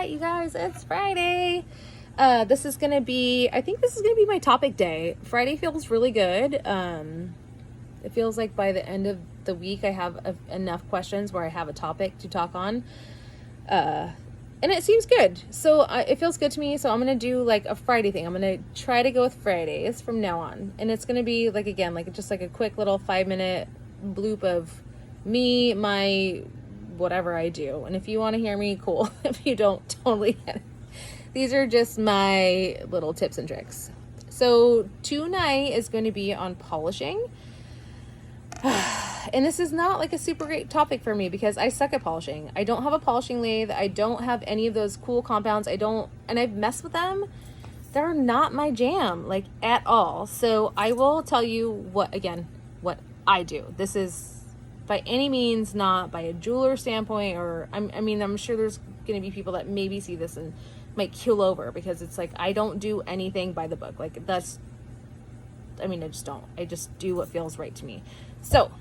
right, you guys, it's Friday. This is gonna be, I think this is gonna be my topic day. Friday feels really good. It feels like by the end of the week I have enough questions where I have a topic to talk on. And it seems good. So it feels good to me. So I'm going to do like a Friday thing. I'm going to try to go with Fridays from now on. And it's going to be like, again, like just like a quick little 5-minute bloop of me, my whatever I do. And if you want to hear me, cool. If you don't, totally get it. These are just my little tips and tricks. So tonight is going to be on polishing. And this is not like a super great topic for me because I suck at polishing. I don't have a polishing lathe. I don't have any of those cool compounds. And I've messed with them. They're not my jam, like at all. So I will tell you what I do. This is by any means not by a jeweler standpoint, or I'm sure there's going to be people that maybe see this and might keel over because it's like, I don't do anything by the book. Like I just don't. I just do what feels right to me. So,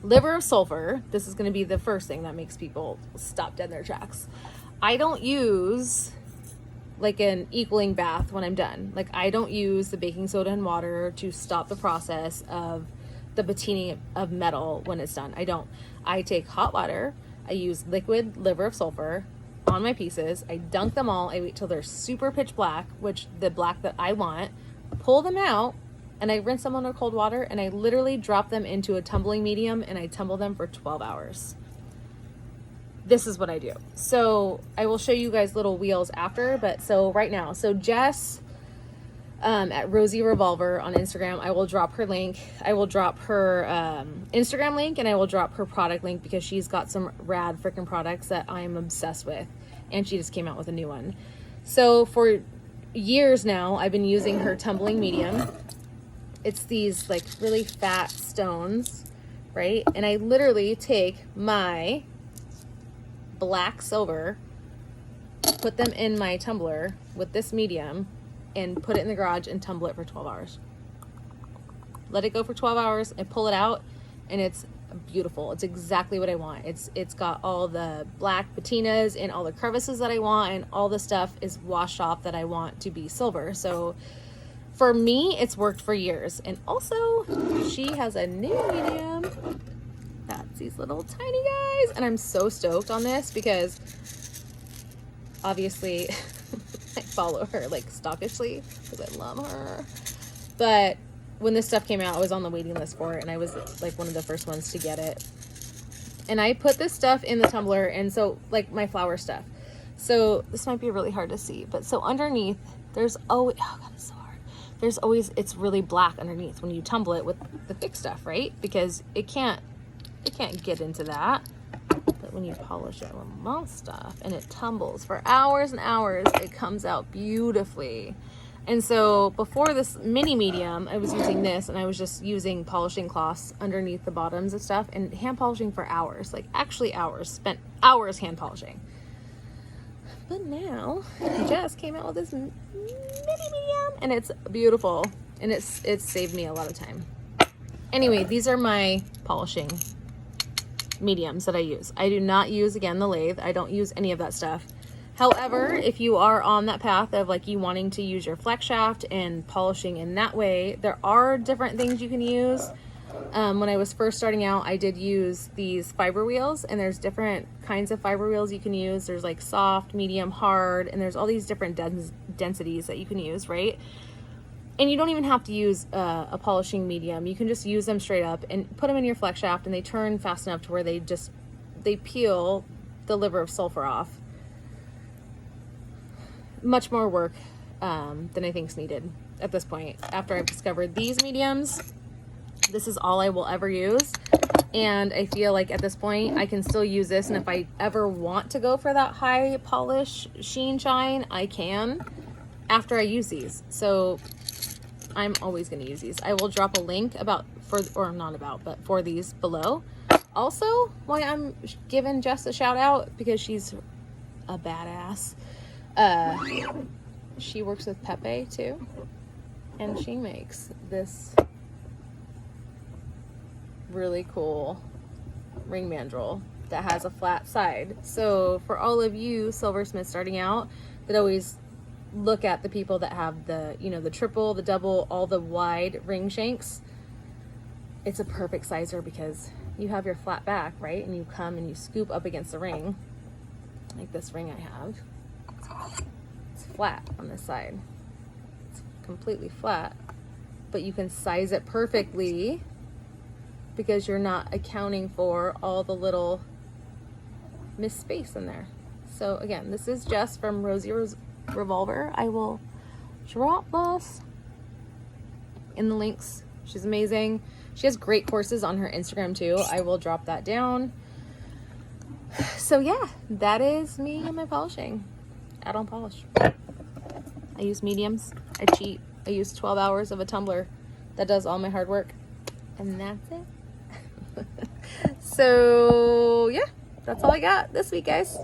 liver of sulfur, this is going to be the first thing that makes people stop dead in their tracks. I don't use like an equaling bath when I'm done. Like I don't use the baking soda and water to stop the process of the patining of metal when it's done. I don't. I take hot water, I use liquid liver of sulfur on my pieces, I dunk them all, I wait till they're super pitch black, which the black that I want, pull them out, and I rinse them under cold water, and I literally drop them into a tumbling medium, and I tumble them for 12 hours. This is what I do. So I will show you guys little wheels after, but so right now, so Jess at Rosie Revolver on Instagram, I will drop her link. I will drop her Instagram link, and I will drop her product link because she's got some rad freaking products that I am obsessed with, and she just came out with a new one. So for years now, I've been using her tumbling medium. It's these like really fat stones, right? And I literally take my black silver, put them in my tumbler with this medium, and put it in the garage and tumble it for 12 hours. Let it go for 12 hours and pull it out, and it's beautiful. It's exactly what I want. It's got all the black patinas and all the crevices that I want, and all the stuff is washed off that I want to be silver. So for me, it's worked for years. And also, she has a new medium. That's these little tiny guys. And I'm so stoked on this because obviously I follow her like stalkishly because I love her. But when this stuff came out, I was on the waiting list for it, and I was like one of the first ones to get it. And I put this stuff in the tumbler, and so like my flower stuff. So this might be really hard to see, but so underneath there's always, oh God, it's so hard. There's always, it's really black underneath when you tumble it with the thick stuff, right? Because it can't get into that. But when you polish it with moss stuff and it tumbles for hours and hours, it comes out beautifully. And so before this mini medium, I was using this, and I was just using polishing cloths underneath the bottoms and stuff and hand polishing for hours, like actually hours, spent hours hand polishing. But now Jess came out with this mini medium, and it's beautiful, and it's saved me a lot of time. Anyway, these are my polishing mediums that I use. I do not use, again, the lathe. I don't use any of that stuff. However, if you are on that path of like you wanting to use your flex shaft and polishing in that way, there are different things you can use. When I was first starting out, I did use these fiber wheels, and there's different kinds of fiber wheels you can use. There's like soft, medium, hard, and there's all these different densities that you can use, right? And you don't even have to use a polishing medium. You can just use them straight up and put them in your flex shaft, and they turn fast enough to where they peel the liver of sulfur off. Much more work than I think's needed at this point. After I've discovered these mediums, this is all I will ever use. And I feel like at this point I can still use this, and if I ever want to go for that high polish sheen shine, I can after I use these. So I'm always going to use these. I will drop a link for these below. Also, why I'm giving Jess a shout out, because she's a badass. She works with Pepe too, and she makes this really cool ring mandrel that has a flat side. So for all of you silversmiths starting out that always look at the people that have the, you know, the triple, the double, all the wide ring shanks, it's a perfect sizer because you have your flat back, right? And you come and you scoop up against the ring, like this ring I have. It's flat on this side. It's completely flat, but you can size it perfectly because you're not accounting for all the little missed space in there. So again, this is Jess from Rosie Revolver. I will drop this in the links. She's amazing. She has great courses on her Instagram too. I will drop that down. So yeah, that is me and my polishing. Add-on polish. I use mediums. I cheat. I use 12 hours of a tumbler that does all my hard work. And that's it. So yeah, that's all I got this week, guys.